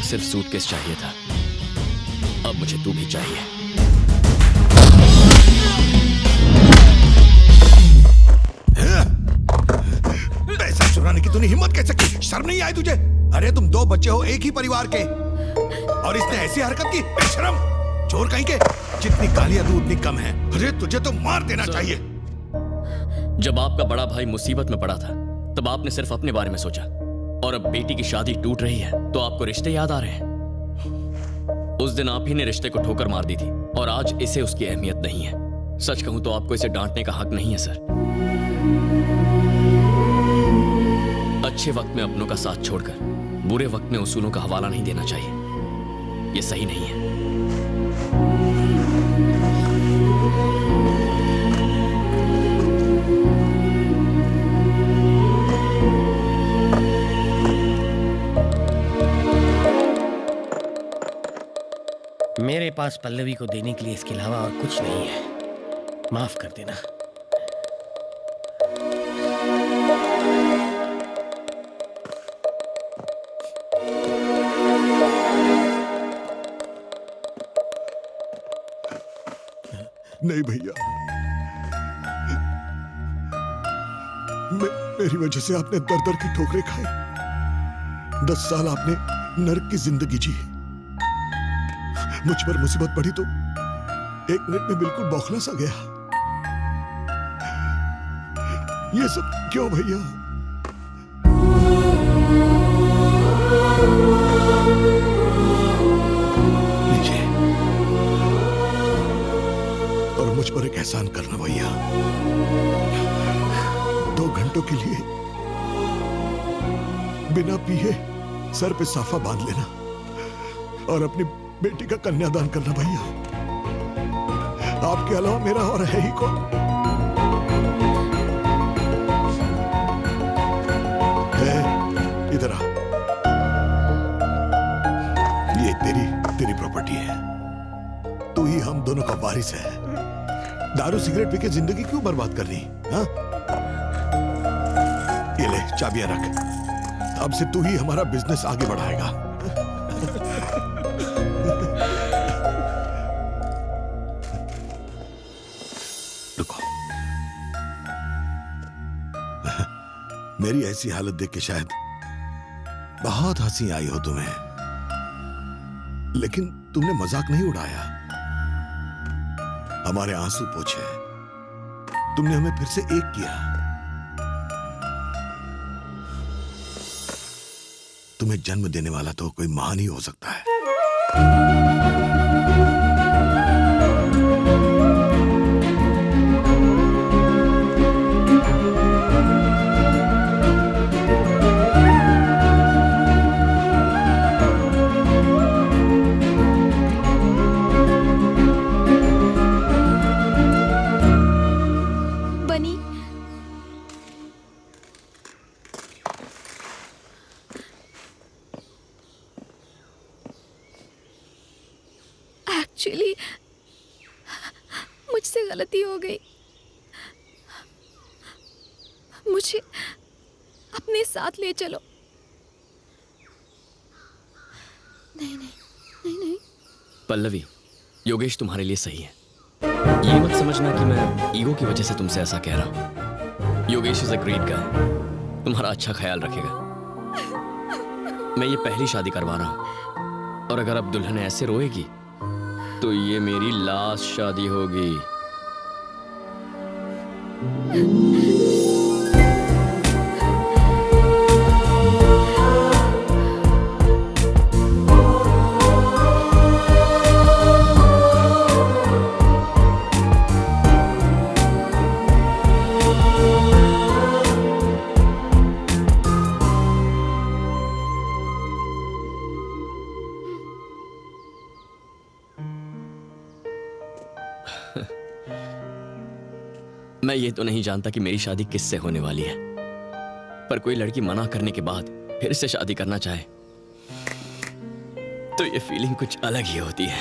सिर्फ सूटकेस चाहिए था, अब मुझे तू भी चाहिए। पैसा चुराने की तूने हिम्मत कैसे की? शर्म नहीं आई तुझे? अरे तुम दो बच्चे हो एक ही परिवार के, और इसने ऐसी हरकत की? बेशरम चोर कहीं के। जितनी गालियां दूं उतनी कम है। अरे तुझे तो मार देना चाहिए। जब आपका बड़ा भाई मुसीबत में पड़ा था तब आपने सिर्फ अपने बारे में सोचा, और अब बेटी की शादी टूट रही है तो आपको रिश्ते याद आ रहे हैं। उस दिन आप ही ने रिश्ते को ठोकर मार दी थी, और आज इसे उसकी अहमियत नहीं है। सच कहूं तो आपको इसे डांटने का हक नहीं है सर। अच्छे वक्त में अपनों का साथ छोड़कर बुरे वक्त में उसूलों का हवाला नहीं देना चाहिए, ये सही नहीं है। मेरे पास पल्लवी को देने के लिए इसके अलावा और कुछ नहीं है। माफ कर देना। नहीं भैया, मेरी वजह से आपने दर दर की ठोकरें खाई। 10 साल आपने नर्क की जिंदगी जी। मुझ पर मुसीबत पड़ी तो 1 मिनट में बिल्कुल बौखला सा गया। ये सब क्यों भैया? लीजिए, और मुझ पर एक एहसान करना भैया। 2 घंटों के लिए बिना पिए सर पे साफा बांध लेना और अपनी बेटी का कन्यादान करना भैया। आपके अलावा मेरा और है ही कौन? इधर आ। ये तेरी प्रॉपर्टी है। तू ही हम दोनों का वारिस है। दारू सिगरेट पी के जिंदगी क्यों बर्बाद करनी? हाँ? ये ले चाबियां रख। अब से तू ही हमारा बिजनेस आगे बढ़ाएगा। मेरी ऐसी हालत देख के शायद बहुत हंसी आई हो तुम्हें, लेकिन तुमने मजाक नहीं उड़ाया। हमारे आंसू पोंछे, तुमने हमें फिर से एक किया। तुम्हें जन्म देने वाला तो कोई महान ही हो सकता है। एक्चुअली मुझसे गलती हो गई। मुझे अपने साथ ले चलो। नहीं नहीं नहीं नहीं। पल्लवी, योगेश तुम्हारे लिए सही है। ये मत समझना कि मैं ईगो की वजह से तुमसे ऐसा कह रहा हूं। Yogesh is a great guy, तुम्हारा अच्छा ख्याल रखेगा। मैं ये पहली शादी करवा रहा हूं, और अगर अब दुल्हन ऐसे रोएगी तो ये मेरी लास्ट शादी होगी। मैं ये तो नहीं जानता कि मेरी शादी किससे होने वाली है, पर कोई लड़की मना करने के बाद फिर से शादी करना चाहे तो ये फीलिंग कुछ अलग ही होती है।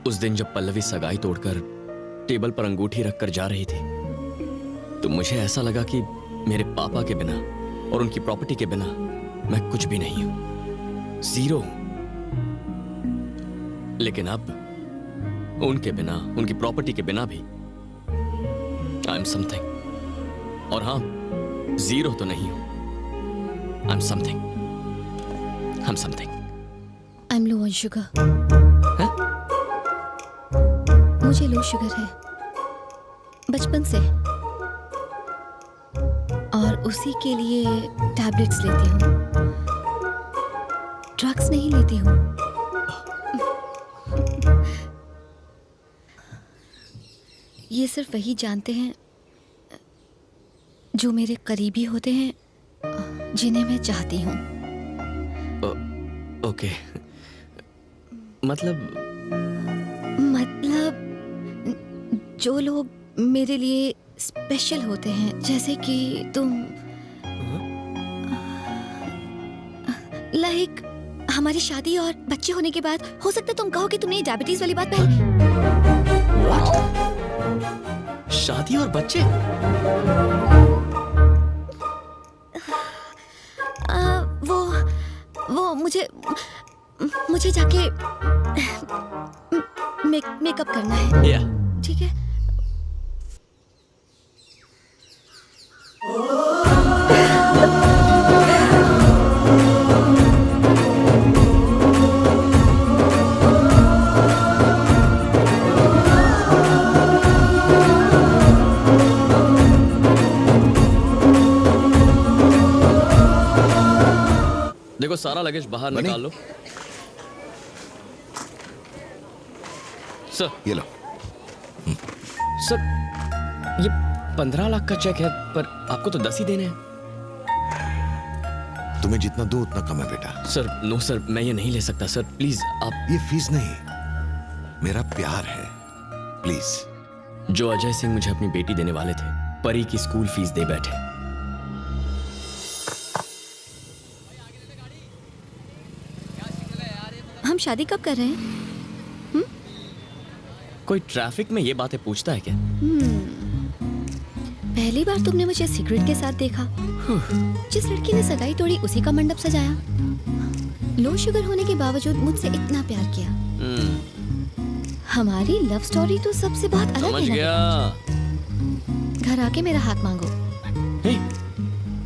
उस दिन जब पल्लवी सगाई तोड़कर टेबल पर अंगूठी रखकर जा रही थी तो मुझे ऐसा लगा कि मेरे पापा के बिना और उनकी प्रॉपर्टी के बिना मैं कुछ भी नहीं हूं, जीरो। लेकिन अब उनके बिना, उनकी प्रॉपर्टी के बिना भी आई एम समथिंग। और हाँ, जीरो तो नहीं हूं, I am something, I am something. I am low on sugar. मुझे लो शुगर है बचपन से, और उसी के लिए टैबलेट्स लेती हूँ, ड्रग्स नहीं लेती हूँ। ये सिर्फ वही जानते हैं जो मेरे करीबी होते हैं, जिन्हें मैं चाहती हूँ। ओके, मतलब जो लोग मेरे लिए स्पेशल होते हैं, जैसे कि तुम। लाइक हमारी शादी और बच्चे होने के बाद हो सकता है तुम कहो कि तुमने डायबिटीज वाली बात पहले। What? शादी और बच्चे? वो मुझे जाके मेकअप करना है। Yeah. ठीक है। देखो, सारा लगेज बाहर निकाल लो। सर, ये लो। सर, ये 15 लाख का चेक है, पर आपको तो 10 ही देने हैं। तुम्हें जितना दो उतना कम है बेटा। सर, नो सर, मैं ये नहीं ले सकता सर, प्लीज आप। ये फीस नहीं, मेरा प्यार है, प्लीज। जो अजय सिंह मुझे अपनी बेटी देने वाले थे, परी की स्कूल फीस दे बैठे। हम शादी कब कर रहे हैं? कोई ट्रैफिक में ये बातें पूछता है क्या? पहली बार तुमने मुझे सिगरेट के साथ देखा। जिस लड़की ने सगाई तोड़ी उसी का मंडप सजाया। लो शुगर होने के बावजूद मुझसे इतना प्यार किया। हमारी लव स्टोरी तो सबसे बहुत अलग है। समझ गया। घर आके मेरा हाथ मांगो।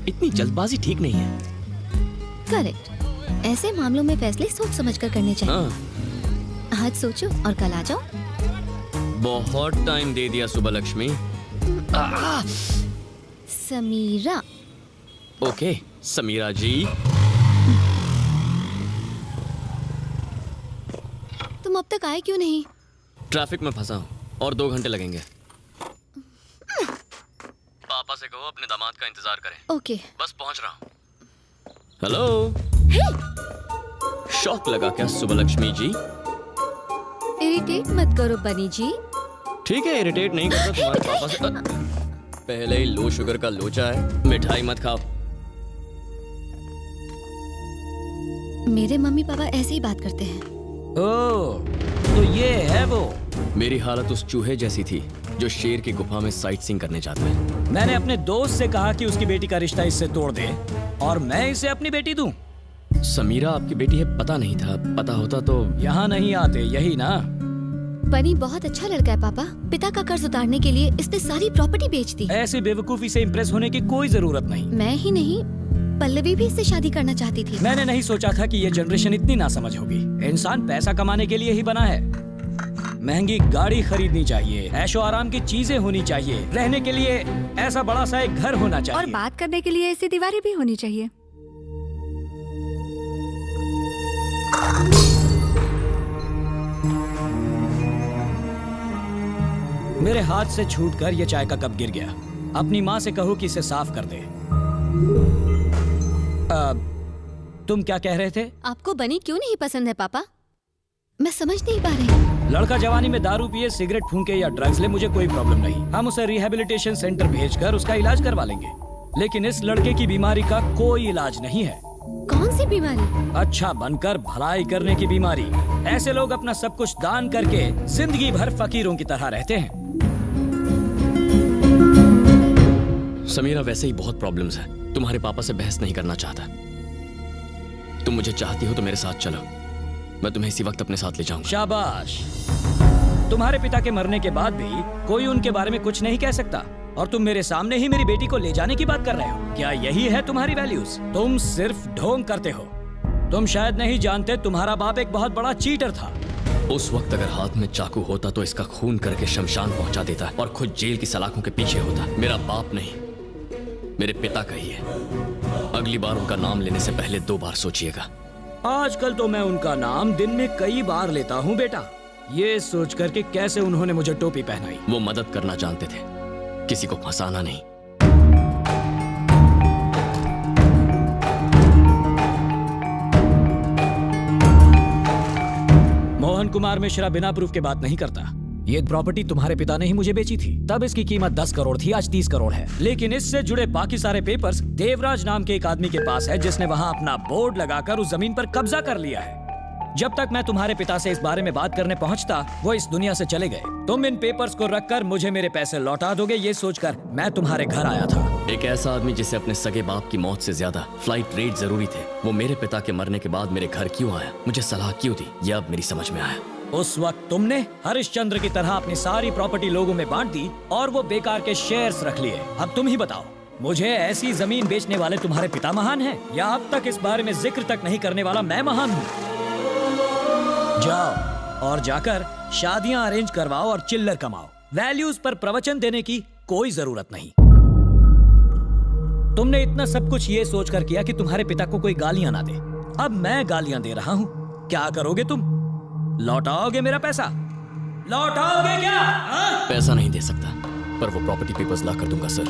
इतनी जल्दबाजी ठीक नहीं है। करेक्ट। ऐसे मामलों में फैसले सोच समझ कर करने चाहिए। आज सोचो और कल आ जाओ। बहुत टाइम दे दिया सुबह लक्ष्मी। समीरा। ओके समीरा जी। तुम अब तक आए क्यों नहीं? ट्रैफिक में फंसा हूँ और 2 घंटे लगेंगे। पापा से कहो अपने दामाद का इंतजार करें। ओके। बस पहुंच रहा हूँ। हेलो। शौक लगा क्या सुबह लक्ष्मी जी? इरिटेट मत करो बनी जी। ठीक है, इरिटेट नहीं करता तुम्हारे पापा से। पहले ही लो शुगर का लोचा है, मिठाई मत खाओ। मेरे मम्मी पापा ऐसे ही बात करते हैं। ओह, तो ये है वो। मेरी हालत उस चूहे जैसी थी जो शेर की गुफा में साइट सीइंग करने जाता है। मैंने अपने दोस्त से कहा कि उसकी बेटी का रिश्ता इससे तोड़ दे और मैं इसे अपनी बेटी दूं। समीरा आपकी बेटी है, पता नहीं था। पता होता तो यहाँ नहीं आते, यही ना? बनी बहुत अच्छा लड़का है पापा। पिता का कर्ज उतारने के लिए इसने सारी प्रॉपर्टी बेच दी। ऐसी बेवकूफी से इम्प्रेस होने की कोई जरूरत नहीं। मैं ही नहीं, पल्लवी भी इससे शादी करना चाहती थी। मैंने नहीं सोचा था कि ये जनरेशन इतनी नासमझ होगी। इंसान पैसा कमाने के लिए ही बना है। महंगी गाड़ी खरीदनी चाहिए, ऐशो आराम की चीजें होनी चाहिए, रहने के लिए ऐसा बड़ा सा एक घर होना चाहिए, और बात करने के लिए ऐसी दीवारें भी होनी चाहिए। मेरे हाथ से छूटकर ये चाय का कप गिर गया। अपनी माँ से कहो कि इसे साफ कर दे। तुम क्या कह रहे थे? आपको बनी क्यों नहीं पसंद है पापा? मैं समझ नहीं पा रही। लड़का जवानी में दारू पिए, सिगरेट फूंके या ड्रग्स ले, मुझे कोई प्रॉब्लम नहीं। हम उसे रिहैबिलिटेशन सेंटर भेजकर उसका इलाज करवा लेंगे। लेकिन इस लड़के की बीमारी का कोई इलाज नहीं है। कौन सी बीमारी? अच्छा बनकर भलाई करने की बीमारी। ऐसे लोग अपना सब कुछ दान करके जिंदगी भर फकीरों की तरह रहते हैं। समीरा वैसे ही बहुत प्रॉब्लम्स है। तुम्हारे पापा से बहस नहीं करना चाहता। तुम मुझे चाहती हो तो मेरे साथ चलो, मैं तुम्हें इसी वक्त अपने साथ ले जाऊंगा। शाबाश। तुम्हारे पिता के मरने के बाद भी कोई उनके बारे में कुछ नहीं कह सकता, और तुम मेरे सामने ही मेरी बेटी को ले जाने की बात कर रहे हो। क्या यही है तुम्हारी वैल्यूज? तुम सिर्फ ढोंग करते हो। तुम शायद नहीं जानते, तुम्हारा बाप एक बहुत बड़ा चीटर था। उस वक्त अगर हाथ में चाकू होता तो इसका खून करके शमशान पहुंचा देता और खुद जेल की सलाखों के पीछे होता। मेरा बाप नहीं, मेरे पिता का ही है। अगली बार उनका नाम लेने से पहले 2 बार सोचिएगा। आजकल तो मैं उनका नाम दिन में कई बार लेता हूँ बेटा, ये सोच कर के कैसे उन्होंने मुझे टोपी पहनाई। वो मदद करना जानते थे, किसी को फंसाना नहीं। मोहन कुमार मिश्रा बिना प्रूफ के बात नहीं करता। ये प्रॉपर्टी तुम्हारे पिता ने ही मुझे बेची थी, तब इसकी कीमत 10 करोड़ थी, आज 30 करोड़ है। लेकिन इससे जुड़े बाकी सारे पेपर्स देवराज नाम के एक आदमी के पास है, जिसने वहाँ अपना बोर्ड लगाकर उस जमीन पर कब्जा कर लिया है। जब तक मैं तुम्हारे पिता से इस बारे में बात करने पहुंचता, वो इस दुनिया से चले गए। तुम इन पेपर्स को रखकर मुझे मेरे पैसे लौटा दोगे, ये सोचकर मैं तुम्हारे घर आया था। एक ऐसा आदमी जिसे अपने सगे बाप की मौत से ज्यादा फ्लाइट रेट जरूरी थे, वो मेरे पिता के मरने के बाद मेरे घर क्यों आया, मुझे सलाह क्यों दी, यह अब मेरी समझ में आया। उस वक्त तुमने हरिश्चंद्र की तरह अपनी सारी प्रॉपर्टी लोगों में बांट दी और वो बेकार के शेयर्स रख लिए। अब तुम ही बताओ, मुझे ऐसी जमीन बेचने वाले तुम्हारे पिता महान हैं, या अब तक इस बारे में जिक्र तक नहीं करने वाला मैं महान हूँ? जाओ और जाकर शादियां अरेंज करवाओ और चिल्लर कमाओ। वैल्यूज पर प्रवचन देने की कोई जरूरत नहीं। तुमने इतना सब कुछ ये सोचकर किया कि तुम्हारे पिता को कोई गालियां ना दे। अब मैं गालियां दे रहा हूँ, क्या करोगे तुम? लौटाओगे मेरा पैसा? लौटाओगे क्या? पैसा नहीं दे सकता, पर वो प्रॉपर्टी पेपर्स ला कर दूंगा सर।